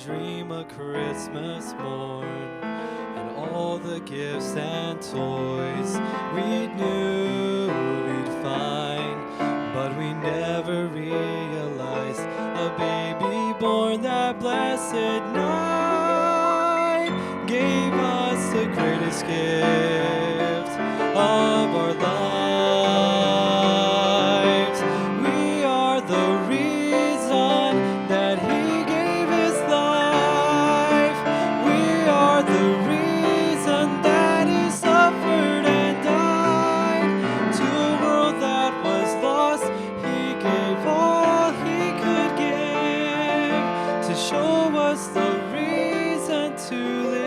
dream a Christmas morn, and all the gifts and toys we knew we'd find, but we never realized a baby born that blessed night gave us the greatest gift of our lives. We are the reason that He gave His life. We are the reason that He suffered and died. To a world that was lost, He gave all He could give to show us the reason to live.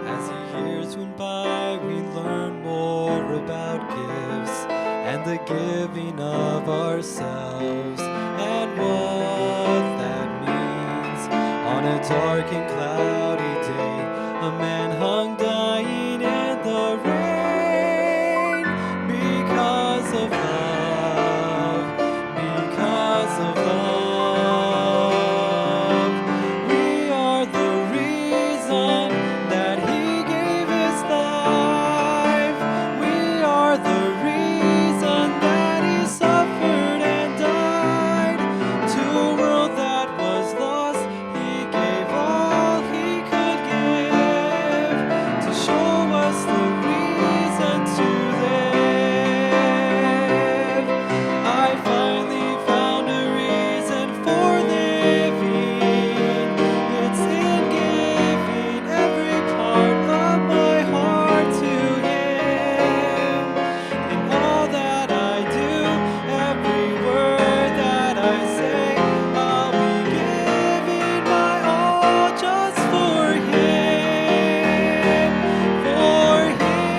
As the years went by, we learned more about gifts and the giving of ourselves and what that means. On a dark and cloudy day, a man hung dying in the rain because of love, because of love. We are the reason that He gave His life. We are the reason that He suffered and died. To a world that was lost, He gave all He could give to show us the reason to live. I finally found a reason for living. It's in giving every part of my heart to Him. In all that I do, every word that I say, I'll be giving my all just for Him. For Him.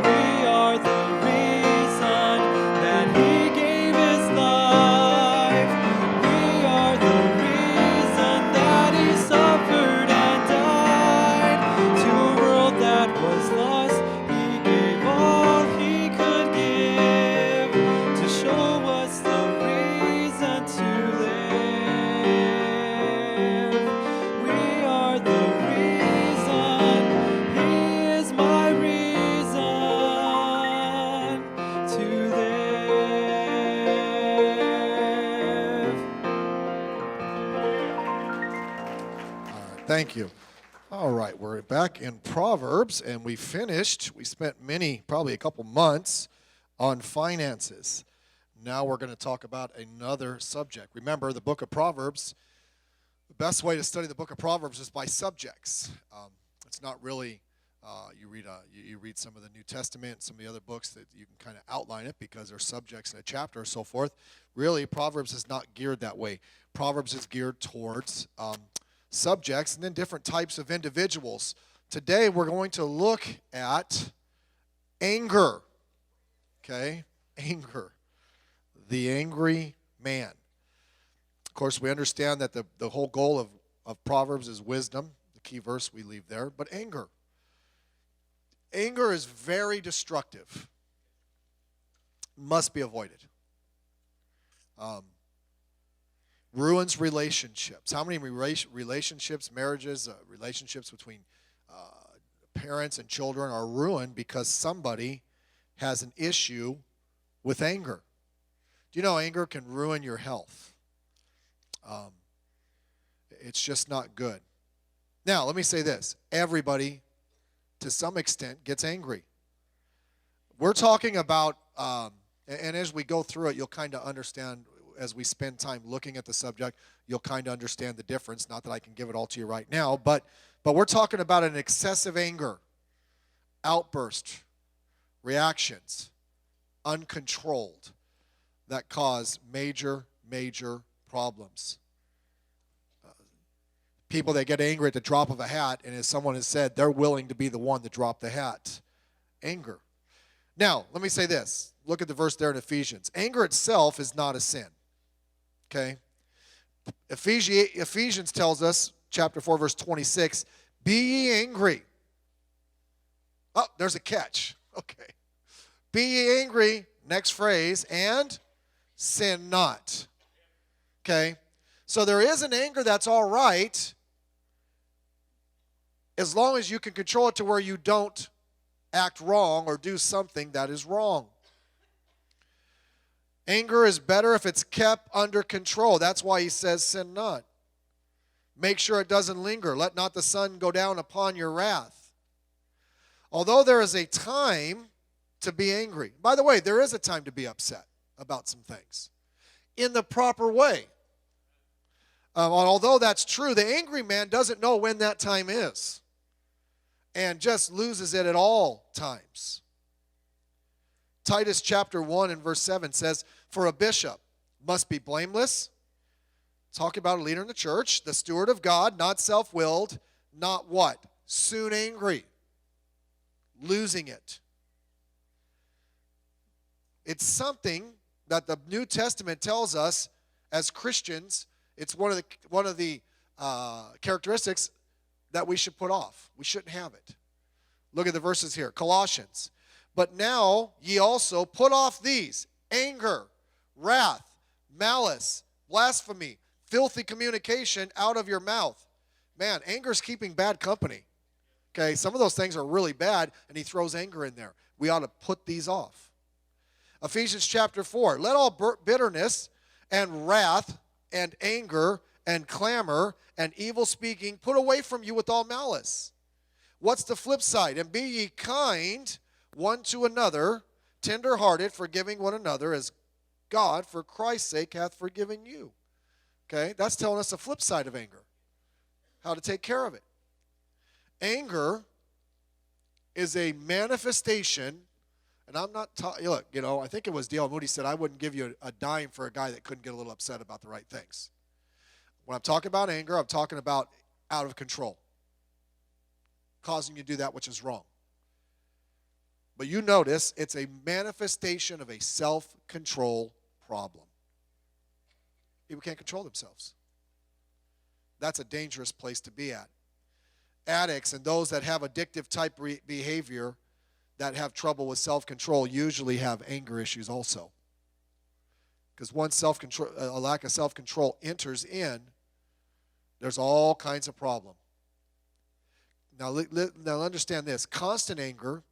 We are the reason that He gave His life. We are the reason that He suffered and died. To a world that was lost, He gave all He could give to show us the reason to live. We are the reason. He is my reason to live. Thank you. All right, we're back in Proverbs, and we finished. We spent probably a couple months on finances. Now we're going to talk about another subject. Remember, the book of Proverbs, the best way to study the book of Proverbs is by subjects. It's not really, you read some of the New Testament, some of the other books that you can kind of outline it because there's subjects in a chapter and so forth. Really, Proverbs is not geared that way. Proverbs is geared towards subjects and then different types of individuals. Today we're going to look at anger. Okay? Anger. The angry man. Of course, we understand that the whole goal of Proverbs is wisdom. The key verse we leave there. But anger. Anger is very destructive. Must be avoided. Ruins relationships. How many relationships, marriages, relationships between parents and children are ruined because somebody has an issue with anger? Do you know anger can ruin your health? It's just not good. Now, let me say this. Everybody, to some extent, gets angry. We're talking about, and as we go through it, you'll kind of understand. As we spend time looking at the subject, you'll kind of understand the difference. Not that I can give it all to you right now, but we're talking about an excessive anger, outburst, reactions, uncontrolled, that cause major problems. People that get angry at the drop of a hat, and as someone has said, they're willing to be the one to drop the hat. Anger. Now, let me say this. Look at the verse there in Ephesians. Anger itself is not a sin. Okay? Ephesians tells us, chapter 4, verse 26, be ye angry. Oh, there's a catch. Okay. Be ye angry, Next phrase, and sin not. Okay? So there is an anger that's all right as long as you can control it to where you don't act wrong or do something that is wrong. Anger is better if it's kept under control. That's why he says sin not. Make sure it doesn't linger. Let not the sun go down upon your wrath. Although there is a time to be angry. By the way, there is a time to be upset about some things in the proper way. Although that's true, the angry man doesn't know when that time is and just loses it at all times. Titus chapter 1 and verse 7 says, for a bishop must be blameless, talking about a leader in the church, the steward of God, not self-willed, not what? Soon angry, losing it. It's something that the New Testament tells us as Christians, it's one of the characteristics that we should put off. We shouldn't have it. Look at the verses here. Colossians. But now ye also put off these: anger, wrath, malice, blasphemy, filthy communication out of your mouth. Man, anger's keeping bad company. Okay, some of those things are really bad, and he throws anger in there. We ought to put these off. Ephesians chapter 4. Let all bitterness and wrath and anger and clamor and evil speaking put away from you with all malice. What's the flip side? And be ye kind one to another, tender-hearted, forgiving one another, as God, for Christ's sake, hath forgiven you. Okay, that's telling us the flip side of anger, how to take care of it. Anger is a manifestation, and I'm not, look, I think it was D.L. Moody said, I wouldn't give you a dime for a guy that couldn't get a little upset about the right things. When I'm talking about anger, I'm talking about out of control, causing you to do that which is wrong. But you notice it's a manifestation of a self-control problem. People can't control themselves. That's a dangerous place to be at. Addicts and those that have addictive type behavior that have trouble with self-control usually have anger issues also. Because once a lack of self-control enters in, there's all kinds of problem. Now understand this. Constant anger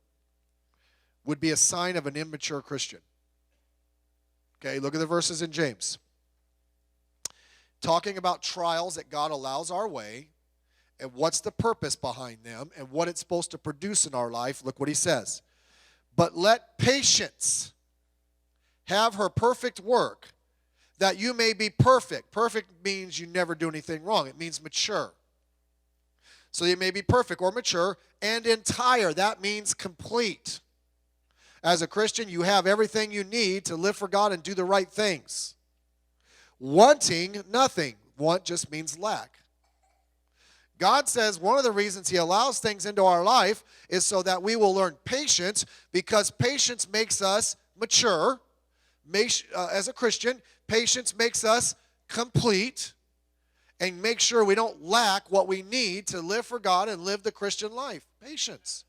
would be a sign of an immature Christian. Okay, look at the verses in James. Talking about trials that God allows our way and what's the purpose behind them and what it's supposed to produce in our life. Look what he says. But let patience have her perfect work, that you may be perfect. Perfect means you never do anything wrong. It means mature. So you may be perfect or mature and entire. That means complete. As a Christian, you have everything you need to live for God and do the right things. Wanting nothing. Want just means lack. God says one of the reasons he allows things into our life is so that we will learn patience, because patience makes us mature. As a Christian, patience makes us complete and make sure we don't lack what we need to live for God and live the Christian life. Patience.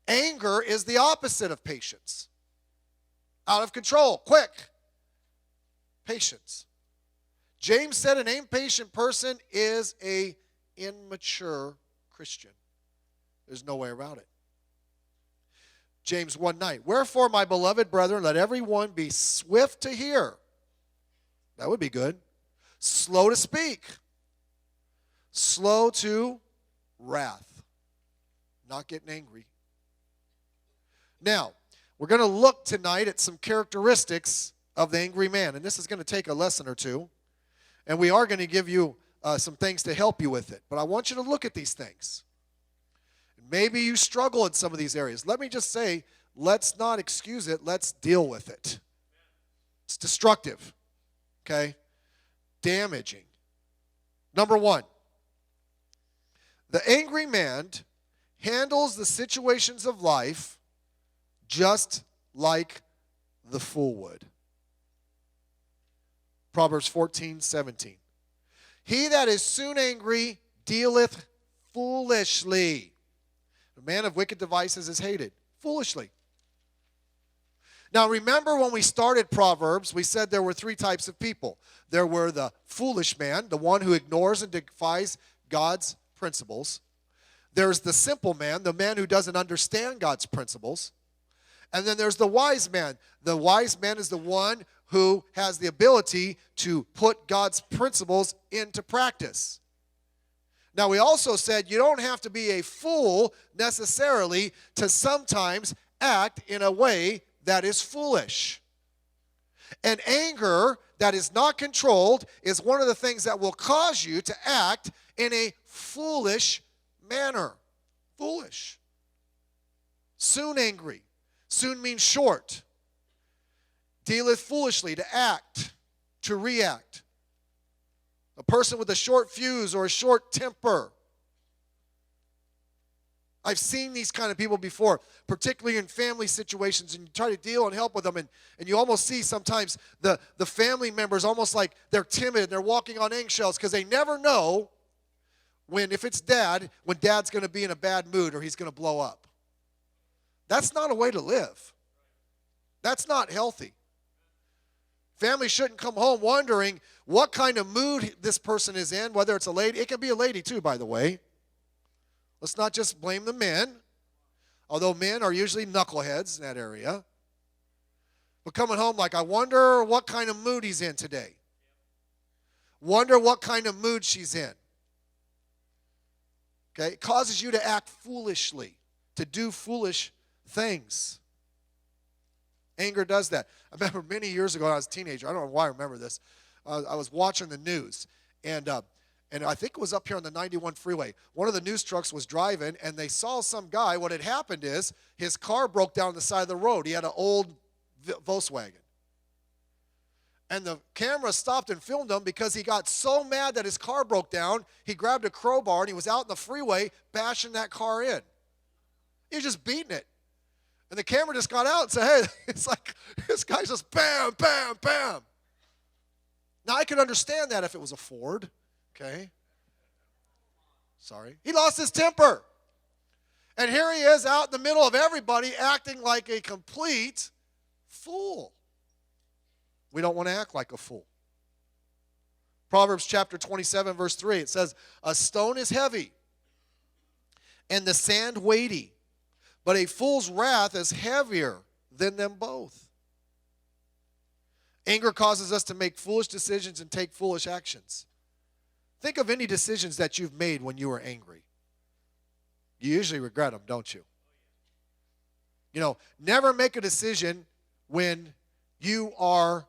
Anger is the opposite of patience. Out of control, quick. Patience. James said an impatient person is an immature Christian. There's no way around it. James 1:9. Wherefore, my beloved brethren, let everyone be swift to hear. That would be good. Slow to speak. Slow to wrath. Not getting angry. Now, we're going to look tonight at some characteristics of the angry man. And this is going to take a lesson or two. And we are going to give you some things to help you with it. But I want you to look at these things. Maybe you struggle in some of these areas. Let me just say, let's not excuse it. Let's deal with it. It's destructive. Okay? Damaging. Number one, the angry man handles the situations of life just like the fool would. Proverbs 14:17. He that is soon angry dealeth foolishly. The man of wicked devices is hated. Foolishly. Now, remember when we started Proverbs, we said there were three types of people. There were the foolish man, the one who ignores and defies God's principles. There's the simple man, the man who doesn't understand God's principles. And then there's the wise man. The wise man is the one who has the ability to put God's principles into practice. Now, we also said you don't have to be a fool necessarily to sometimes act in a way that is foolish. And anger that is not controlled is one of the things that will cause you to act in a foolish manner. Foolish. Soon angry. Soon means short. Dealeth foolishly, to act, to react. A person with a short fuse or a short temper. I've seen these kind of people before, particularly in family situations, and you try to deal and help with them, and you almost see sometimes the family members almost like they're timid and they're walking on eggshells because they never know when dad's going to be in a bad mood or he's going to blow up. That's not a way to live. That's not healthy. Family shouldn't come home wondering what kind of mood this person is in, whether it's a lady. It can be a lady too, by the way. Let's not just blame the men, although men are usually knuckleheads in that area. But coming home like, I wonder what kind of mood he's in today. Wonder what kind of mood she's in. Okay? It causes you to act foolishly, to do foolish things. Anger does that. I remember many years ago when I was a teenager, I don't know why I remember this. I was watching the news, and I think it was up here on the 91 freeway. One of the news trucks was driving, and they saw some guy. What had happened is his car broke down on the side of the road. He had an old Volkswagen. And the camera stopped and filmed him because he got so mad that his car broke down, he grabbed a crowbar, and he was out in the freeway bashing that car in. He was just beating it. And the camera just got out and said, hey, it's like this guy's just bam, bam, bam. Now, I could understand that if it was a Ford. Okay. Sorry. He lost his temper. And here he is out in the middle of everybody acting like a complete fool. We don't want to act like a fool. Proverbs chapter 27, verse 3, it says, a stone is heavy and the sand weighty, but a fool's wrath is heavier than them both. Anger causes us to make foolish decisions and take foolish actions. Think of any decisions that you've made when you were angry. You usually regret them, don't you? You know, never make a decision when you are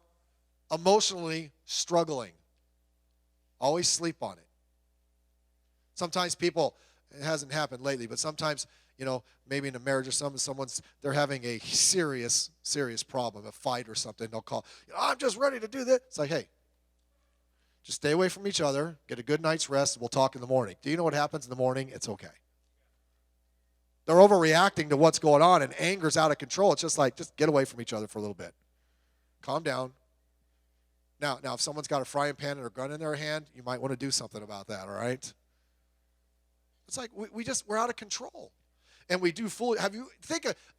emotionally struggling. Always sleep on it. Sometimes people, it hasn't happened lately, but sometimes, you know, maybe in a marriage or something, they're having a serious problem, a fight or something. They'll call, I'm just ready to do this. It's like, hey, just stay away from each other, get a good night's rest, and we'll talk in the morning. Do you know what happens in the morning? It's okay. They're overreacting to what's going on, and anger's out of control. It's just like, just get away from each other for a little bit. Calm down. Now, if someone's got a frying pan or a gun in their hand, you might want to do something about that, all right? It's like we're out of control. And we do fool.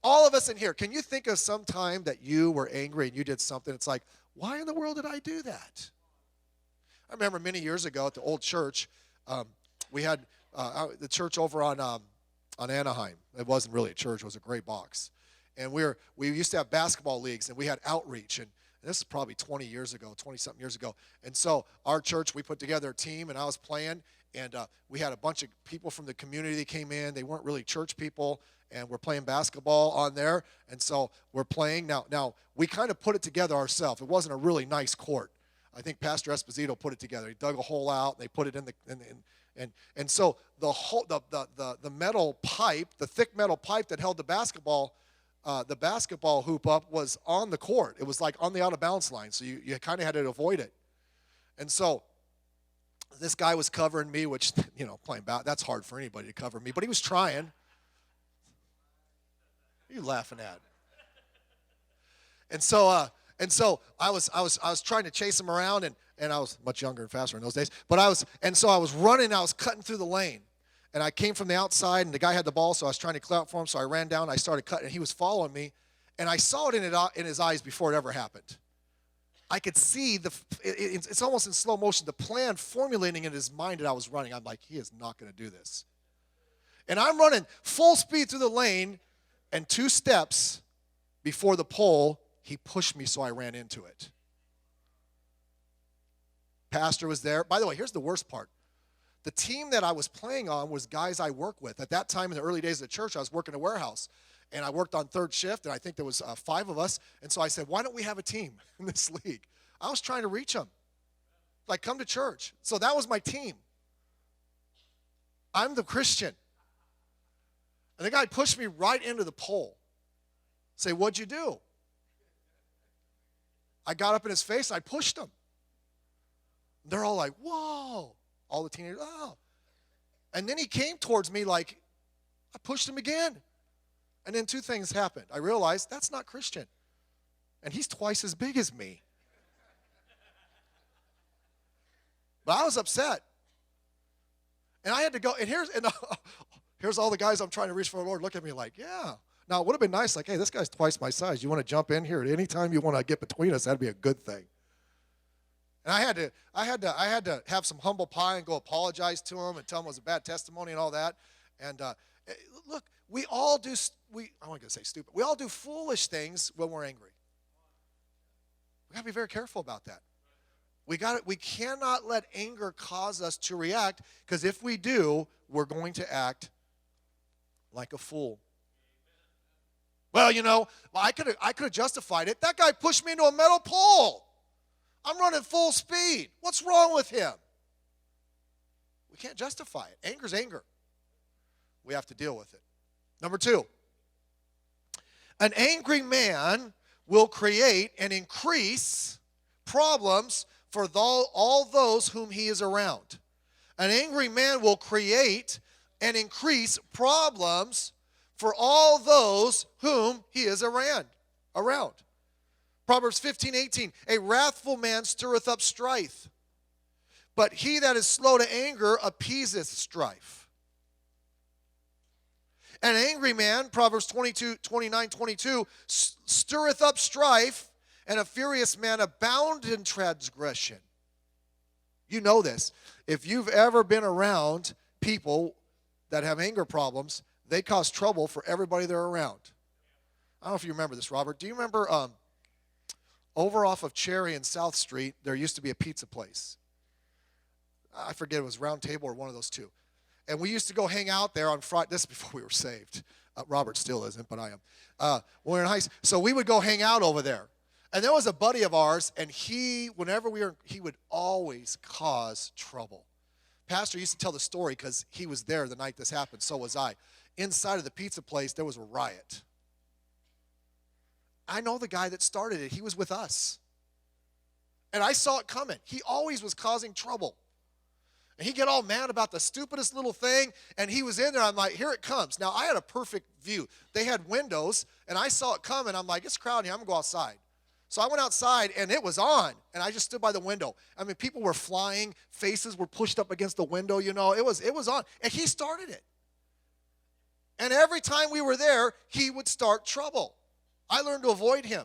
All of us in here, can you think of some time that you were angry and you did something? It's like, why in the world did I do that? I remember many years ago at the old church, we had the church over on Anaheim. It wasn't really a church; it was a gray box. And we used to have basketball leagues, and we had outreach. And this is probably 20-something years ago. And so our church, we put together a team, and I was playing. And we had a bunch of people from the community that came in. They weren't really church people, and we're playing basketball on there. And so we're playing. Now we kind of put it together ourselves. It wasn't a really nice court. I think Pastor Esposito put it together. He dug a hole out, and they put it and so the metal pipe, the thick metal pipe that held the basketball hoop up was on the court. It was like on the out of bounds line, so you kind of had to avoid it. And so this guy was covering me, which, you know, playing that's hard for anybody to cover me, but he was trying. What are you laughing at? And so I was trying to chase him around, and I was much younger and faster in those days. But I was running, I was cutting through the lane. And I came from the outside, and the guy had the ball, so I was trying to clear out for him. So I ran down, I started cutting, and he was following me. And I saw it in his eyes before it ever happened. I could see it's almost in slow motion, the plan formulating in his mind that I was running. I'm like, he is not going to do this. And I'm running full speed through the lane, and 2 steps before the pole, he pushed me, so I ran into it. Pastor was there. By the way, here's the worst part. The team that I was playing on was guys I work with. At that time, in the early days of the church, I was working a warehouse. And I worked on 3rd shift, and I think there was 5 of us. And so I said, why don't we have a team in this league? I was trying to reach them. Like, come to church. So that was my team. I'm the Christian. And the guy pushed me right into the pole. Say, what'd you do? I got up in his face, and I pushed him. They're all like, whoa. All the teenagers, oh. And then he came towards me like, I pushed him again. And then 2 things happened. I realized that's not Christian. And he's twice as big as me. But I was upset. And I had to go, and here's all the guys I'm trying to reach for the Lord look at me like, yeah. Now, it would have been nice, like, hey, this guy's twice my size. You want to jump in here at any time you want to get between us, that'd be a good thing. And I had to have some humble pie and go apologize to him and tell him it was a bad testimony and all that. And look, we all do, I wasn't going to say stupid. We all do foolish things when we're angry. We got to be very careful about that. We cannot let anger cause us to react, because if we do, we're going to act like a fool. Well, I could have justified it. That guy pushed me into a metal pole. I'm running full speed. What's wrong with him? We can't justify it. Anger's anger. We have to deal with it. Number 2, an angry man will create and increase problems for all those whom he is around. An angry man will create and increase problems for all those whom he is around. Proverbs 15:18, a wrathful man stirreth up strife, but he that is slow to anger appeaseth strife. An angry man, Proverbs 29:22, stirreth up strife, and a furious man abound in transgression. You know this. If you've ever been around people that have anger problems, they cause trouble for everybody they're around. I don't know if you remember this, Robert. Do you remember over off of Cherry and South Street, there used to be a pizza place? I forget, it was Round Table or one of those 2. And we used to go hang out there on Friday. This is before we were saved. Robert still isn't, but I am. When we were in high school. So we would go hang out over there. And there was a buddy of ours, and he would always cause trouble. Pastor used to tell the story because he was there the night this happened. So was I. Inside of the pizza place, there was a riot. I know the guy that started it. He was with us. And I saw it coming. He always was causing trouble. And he'd get all mad about the stupidest little thing, and he was in there. I'm like, here it comes. Now, I had a perfect view. They had windows, and I saw it coming. I'm like, it's crowded here. I'm going to go outside. So I went outside, and it was on, and I just stood by the window. I mean, people were flying. Faces were pushed up against the window, It was on, and he started it. And every time we were there, he would start trouble. I learned to avoid him.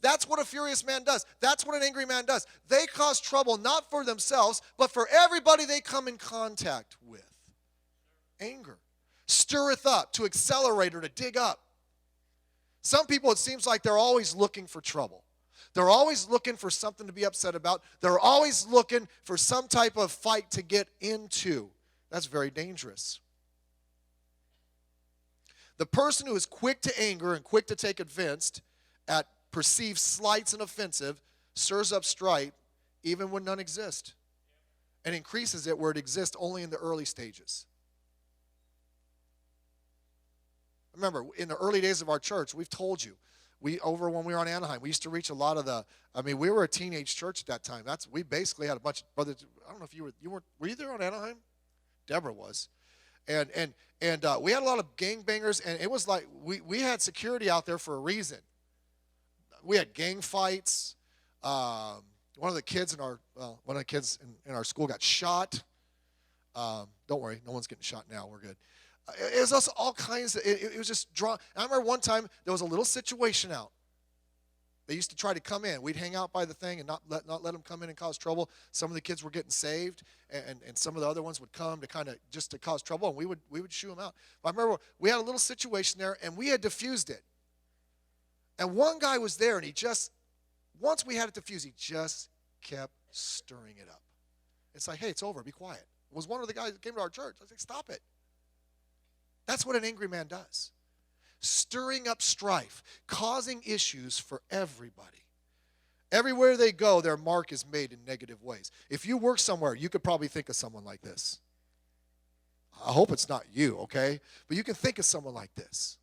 That's what a furious man does. That's what an angry man does. They cause trouble not for themselves, but for everybody they come in contact with. Anger stirreth up, to accelerate or to dig up. Some people, it seems like they're always looking for trouble. They're always looking for something to be upset about. They're always looking for some type of fight to get into. That's very dangerous. The person who is quick to anger and quick to take offense at perceived slights and offensive stirs up strife even when none exist, and increases it where it exists only in the early stages. Remember, in the early days of our church, we've told you, when we were on Anaheim, we used to reach a lot of we were a teenage church at that time. We basically had a bunch of brothers. I don't know if were you there on Anaheim? Deborah was. And we had a lot of gangbangers, and it was like we had security out there for a reason. We had gang fights. One of the kids in our school got shot. Don't worry, no one's getting shot now. We're good. It was also all kinds of, it was just drawn. I remember one time there was a little situation out. They used to try to come in. We'd hang out by the thing and not let them come in and cause trouble. Some of the kids were getting saved, and some of the other ones would come to kind of just to cause trouble, and we would shoo them out. But I remember we had a little situation there, and we had diffused it. And one guy was there, and once we had it diffused, he just kept stirring it up. It's like, hey, it's over. Be quiet. It was one of the guys that came to our church. I was like, stop it. That's what an angry man does. Stirring up strife, causing issues for everybody. Everywhere they go, their mark is made in negative ways. If you work somewhere, you could probably think of someone like this. I hope it's not you, okay? But you can think of someone like this.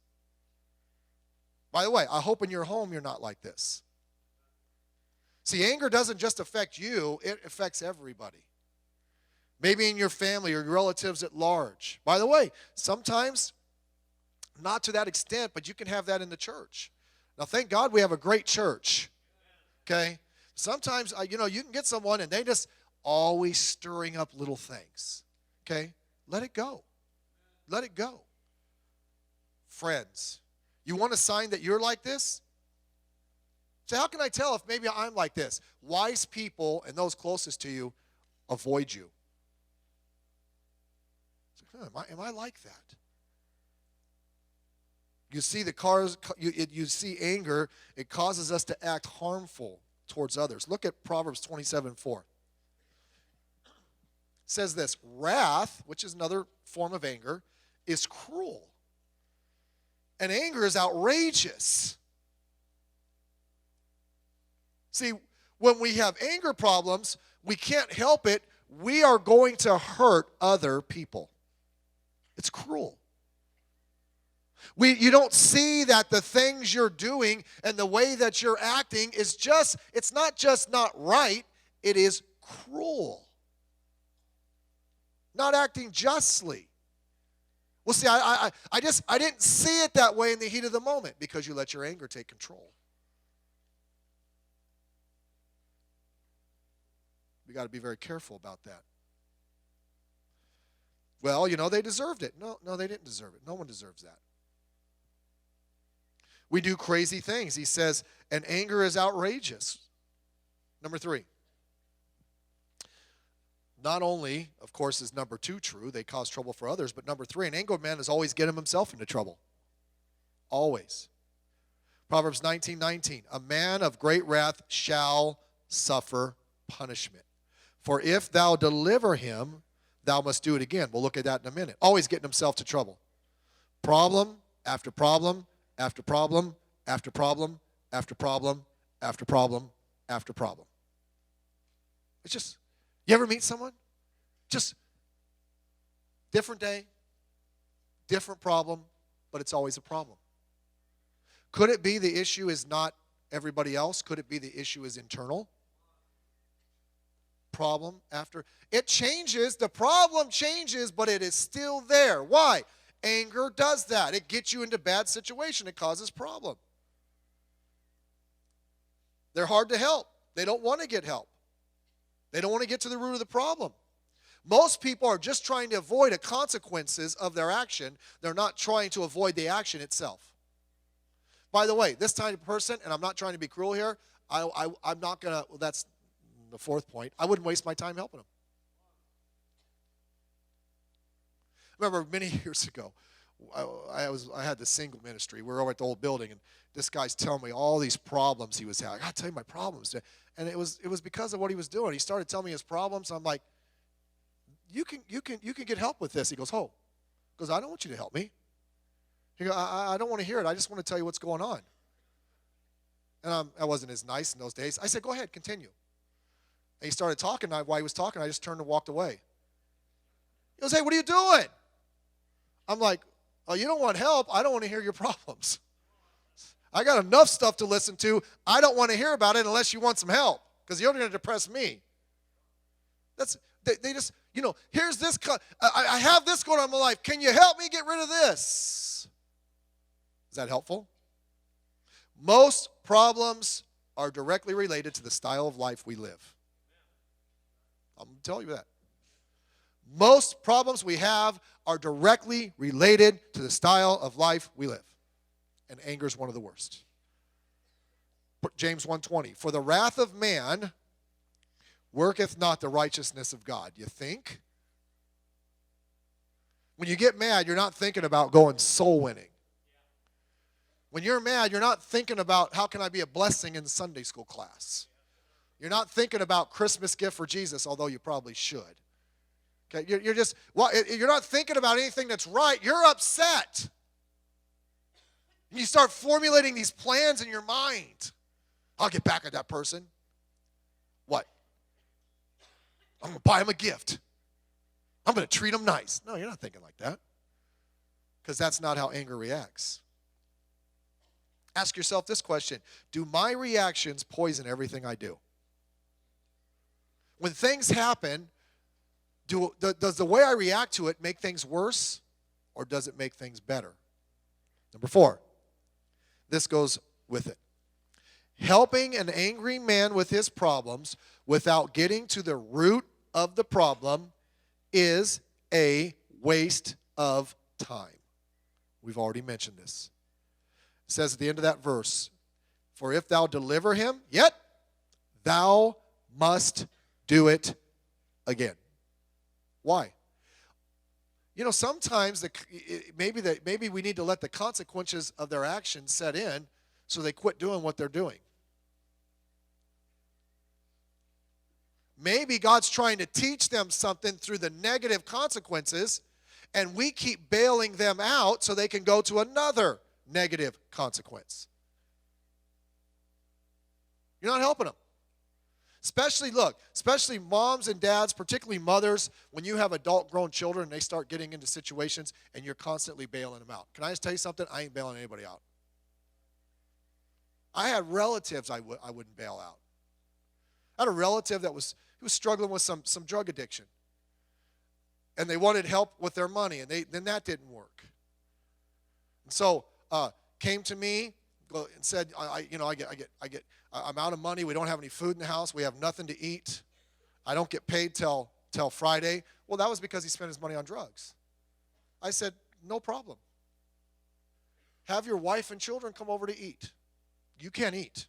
By the way, I hope in your home you're not like this. See, anger doesn't just affect you, it affects everybody. Maybe in your family or your relatives at large. By the way, sometimes, not to that extent, but you can have that in the church. Now, thank God we have a great church, okay? Sometimes, you can get someone and they just always stirring up little things, okay? Let it go. Let it go. Friends, you want a sign that you're like this? So how can I tell if maybe I'm like this? Wise people and those closest to you avoid you. Am I like that? You see you see anger, it causes us to act harmful towards others. Look at Proverbs 27:4. It says this, wrath, which is another form of anger, is cruel. And anger is outrageous. See, when we have anger problems, we can't help it. We are going to hurt other people. It's cruel. You don't see that the things you're doing and the way that you're acting it's not just not right, it is cruel. Not acting justly. Well, see, I didn't see it that way in the heat of the moment because you let your anger take control. We got to be very careful about that. Well, they deserved it. No, they didn't deserve it. No one deserves that. We do crazy things. He says, and anger is outrageous. Number 3. Not only, of course, is number 2 true, they cause trouble for others, but number 3, an angry man is always getting himself into trouble. Always. Proverbs 19:19, a man of great wrath shall suffer punishment. For if thou deliver him, thou must do it again. We'll look at that in a minute. Always getting himself to trouble. Problem after problem after problem after problem after problem after problem after problem. It's just, you ever meet someone? Just different day, different problem, but it's always a problem. Could it be the issue is not everybody else? Could it be the issue is internal? Problem after. It changes, the problem changes, but it is still there. Why? Anger does that. It gets you into bad situation. It causes problem. They're hard to help. They don't want to get help. They don't want to get to the root of the problem. Most people are just trying to avoid the consequences of their action. They're not trying to avoid the action itself. By the way, this type of person, and I'm not trying to be cruel here, I'm not going to, well, that's the 4th point, I wouldn't waste my time helping them. I remember many years ago, I had this single ministry. We were over at the old building, and this guy's telling me all these problems he was having. I got to tell you my problems. And it was because of what he was doing. He started telling me his problems. I'm like, you can get help with this. He goes, oh. He goes, I don't want you to help me. He goes, I don't want to hear it. I just want to tell you what's going on. And I wasn't as nice in those days. I said, go ahead, continue. And he started talking. While he was talking, I just turned and walked away. He goes, hey, what are you doing? I'm like, oh, you don't want help? I don't want to hear your problems. I got enough stuff to listen to. I don't want to hear about it unless you want some help, because you're going to depress me. They just, here's this. I have this going on in my life. Can you help me get rid of this? Is that helpful? Most problems are directly related to the style of life we live. I'm going to tell you that. Most problems we have are directly related to the style of life we live. And anger is one of the worst. James 1:20, for the wrath of man worketh not the righteousness of God. You think? When you get mad, you're not thinking about going soul winning. When you're mad, you're not thinking about how can I be a blessing in Sunday school class. You're not thinking about Christmas gift for Jesus, although you probably should. Okay, you're not thinking about anything that's right. You're upset. And you start formulating these plans in your mind. I'll get back at that person. What? I'm going to buy him a gift. I'm going to treat him nice. No, you're not thinking like that. Because that's not how anger reacts. Ask yourself this question. Do my reactions poison everything I do? When things happen, does the way I react to it make things worse, or does it make things better? Number 4, this goes with it. Helping an angry man with his problems without getting to the root of the problem is a waste of time. We've already mentioned this. It says at the end of that verse, for if thou deliver him, yet thou must do it again. Why? You know, sometimes maybe we need to let the consequences of their actions set in so they quit doing what they're doing. Maybe God's trying to teach them something through the negative consequences, and we keep bailing them out so they can go to another negative consequence. You're not helping them. Especially moms and dads, particularly mothers, when you have adult grown children and they start getting into situations and you're constantly bailing them out. Can I just tell you something? I ain't bailing anybody out. I had relatives I wouldn't bail out. I had a relative that was struggling with some drug addiction. And they wanted help with their money, and then that didn't work. And so came to me and said, I'm out of money. We don't have any food in the house. We have nothing to eat. I don't get paid till Friday. Well, that was because he spent his money on drugs. I said, no problem. Have your wife and children come over to eat. You can't eat.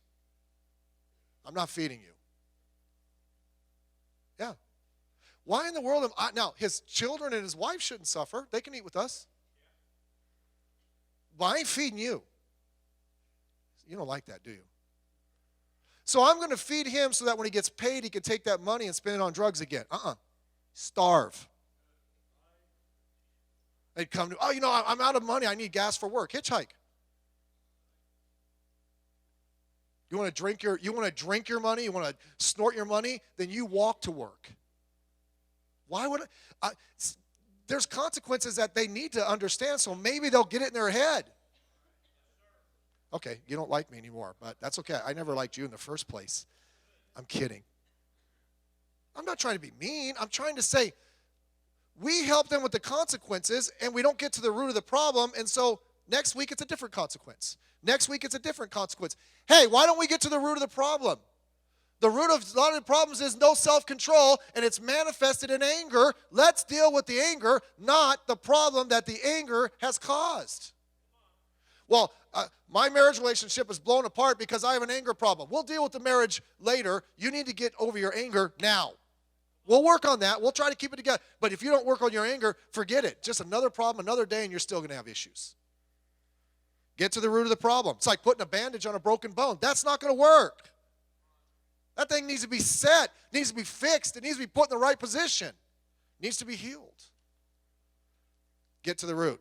I'm not feeding you. Yeah. Why in the world now, his children and his wife shouldn't suffer. They can eat with us. But I ain't feeding you. You don't like that, do you? So I'm going to feed him so that when he gets paid, he can take that money and spend it on drugs again. Starve. They'd come to, I'm out of money. I need gas for work. Hitchhike. You want to drink your money? You want to snort your money? Then you walk to work. Why would there's consequences that they need to understand, so maybe they'll get it in their head. Okay, you don't like me anymore, but that's okay. I never liked you in the first place. I'm kidding. I'm not trying to be mean. I'm trying to say we help them with the consequences, and we don't get to the root of the problem, and so next week it's a different consequence. Next week it's a different consequence. Hey, why don't we get to the root of the problem? The root of a lot of the problems is no self-control, and it's manifested in anger. Let's deal with the anger, not the problem that the anger has caused. Well, my marriage relationship is blown apart because I have an anger problem. We'll deal with the marriage later. You need to get over your anger now. We'll work on that. We'll try to keep it together. But if you don't work on your anger, forget it. Just another problem, another day, and you're still going to have issues. Get to the root of the problem. It's like putting a bandage on a broken bone. That's not going to work. That thing needs to be set, needs to be fixed, it needs to be put in the right position. It needs to be healed. Get to the root.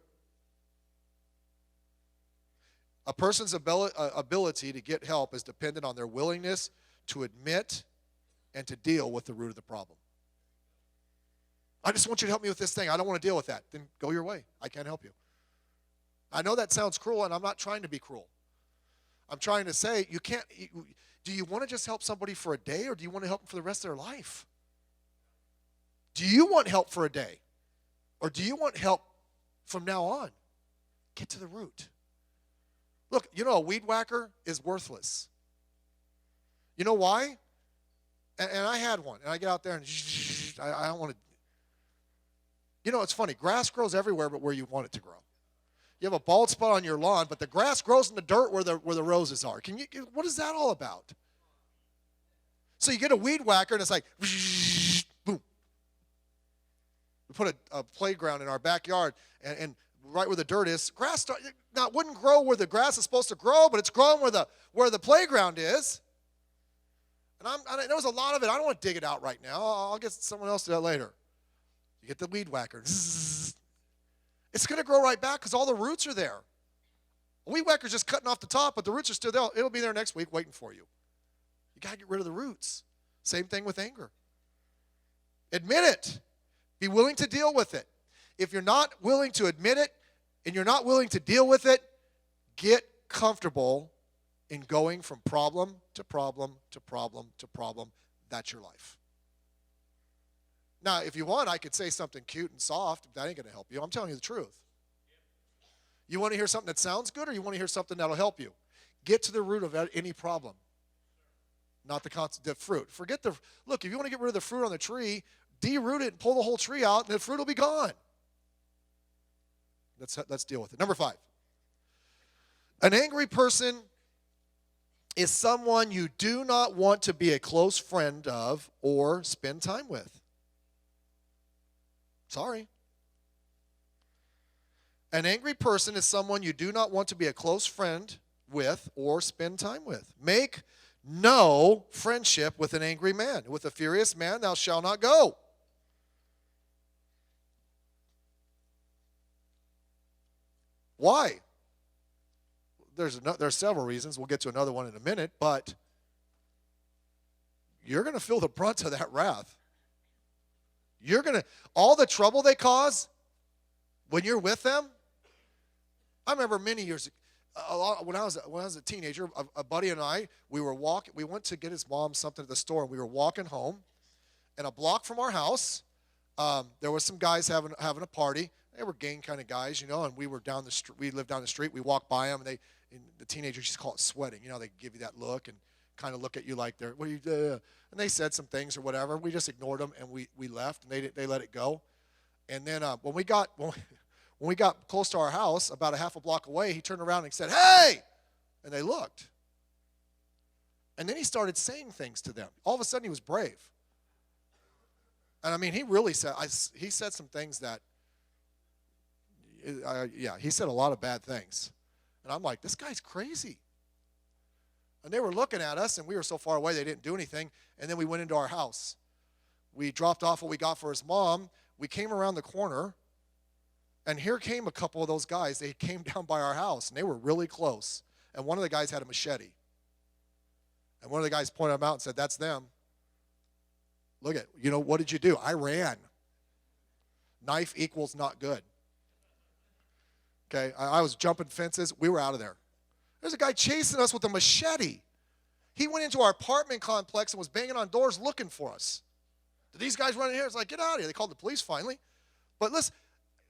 A person's ability to get help is dependent on their willingness to admit and to deal with the root of the problem. I just want you to help me with this thing. I don't want to deal with that. Then go your way. I can't help you. I know that sounds cruel, and I'm not trying to be cruel. I'm trying to say you can't. Do you want to just help somebody for a day, or do you want to help them for the rest of their life? Do you want help for a day, or do you want help from now on? Get to the root. Look, a weed whacker is worthless. You know why? And I had one, and I get out there and I don't want to. You know, it's funny. Grass grows everywhere but where you want it to grow. You have a bald spot on your lawn, but the grass grows in the dirt where the roses are. What is that all about? So you get a weed whacker, and it's like, boom. We put a playground in our backyard, and right where the dirt is, now it wouldn't grow where the grass is supposed to grow, but it's growing where the playground is. And there was a lot of it. I don't want to dig it out right now. I'll get someone else to do that later. You get the weed whacker. It's going to grow right back because all the roots are there. A weed whacker's just cutting off the top, but the roots are still there. It'll be there next week waiting for you. You got to get rid of the roots. Same thing with anger. Admit it. Be willing to deal with it. If you're not willing to admit it and you're not willing to deal with it, get comfortable in going from problem to problem to problem to problem. That's your life. Now, if you want, I could say something cute and soft. That ain't going to help you. I'm telling you the truth. You want to hear something that sounds good, or you want to hear something that'll help you? Get to the root of any problem, not the fruit. Look, if you want to get rid of the fruit on the tree, deroot it and pull the whole tree out, and the fruit will be gone. Let's deal with it. Number 5. An angry person is someone you do not want to be a close friend of or spend time with. Sorry. An angry person is someone you do not want to be a close friend with or spend time with. Make no friendship with an angry man. With a furious man thou shalt not go. Why? There's several reasons. We'll get to another one in a minute, but you're going to feel the brunt of that wrath. All the trouble they cause when you're with them. I remember many years when I was a teenager, a buddy and I, we went to get his mom something at the store, and we were walking home, and a block from our house, there was some guys having a party. They were gang kind of guys, and we were down the street. We lived down the street. We walked by them, and the teenagers just call it sweating. They give you that look and kind of look at you like they're, what are you doing? And they said some things or whatever. We just ignored them, and we left, and they let it go. And then when we got close to our house, about a half a block away, he turned around and he said, "Hey!" And they looked. And then he started saying things to them. All of a sudden, he was brave. And I mean, he really said some things that, he said a lot of bad things. And I'm like, this guy's crazy. And they were looking at us, and we were so far away they didn't do anything. And then we went into our house. We dropped off what we got for his mom. We came around the corner, and here came a couple of those guys. They came down by our house, and they were really close. And one of the guys had a machete. And one of the guys pointed them out and said, "That's them. Look at, what did you do?" I ran. Knife equals not good. Okay, I was jumping fences. We were out of there. There's a guy chasing us with a machete. He went into our apartment complex and was banging on doors looking for us. Did these guys run in here? It's like, get out of here. They called the police finally. But listen,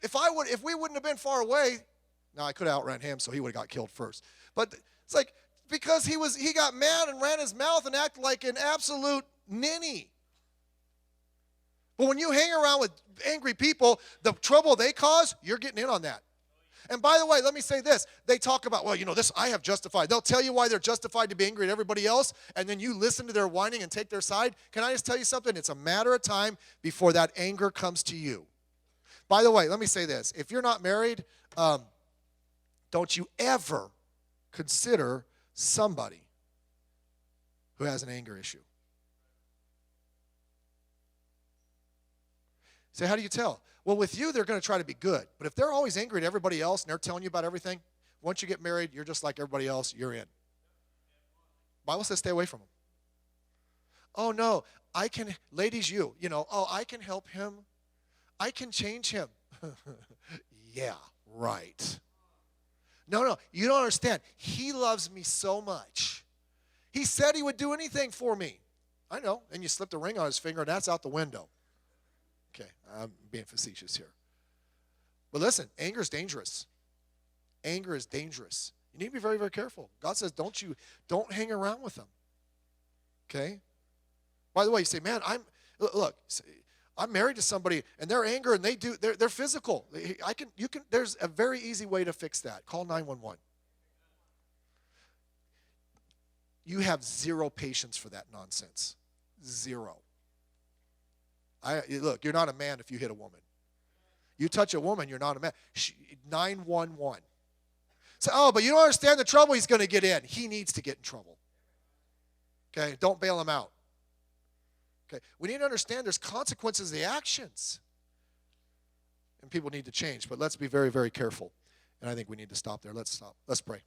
if we wouldn't have been far away, now I could have outran him, so he would have got killed first. But it's like, because he got mad and ran his mouth and acted like an absolute ninny. But when you hang around with angry people, the trouble they cause, you're getting in on that. And by the way, let me say this. They talk about, this I have justified. They'll tell you why they're justified to be angry at everybody else, and then you listen to their whining and take their side. Can I just tell you something? It's a matter of time before that anger comes to you. By the way, let me say this. If you're not married, don't you ever consider somebody who has an anger issue. Say, how do you tell? Well, with you, they're going to try to be good. But if they're always angry at everybody else and they're telling you about everything, once you get married, you're just like everybody else. You're in. The Bible says stay away from them. Oh, no, ladies, I can help him. I can change him. Yeah, right. No, you don't understand. He loves me so much. He said he would do anything for me. I know. And you slipped a ring on his finger, and that's out the window. Okay, I'm being facetious here. But listen, anger is dangerous. Anger is dangerous. You need to be very, very careful. God says don't hang around with them. Okay? By the way, you say, man, look, I'm married to somebody and they're angry and they're physical. There's a very easy way to fix that. Call 911. You have zero patience for that nonsense. Zero. Look, you're not a man if you hit a woman. You touch a woman, you're not a man. 911. So, but you don't understand the trouble he's going to get in. He needs to get in trouble. Okay, don't bail him out. Okay, we need to understand there's consequences to the actions. And people need to change, but let's be very, very careful. And I think we need to stop there. Let's stop. Let's pray.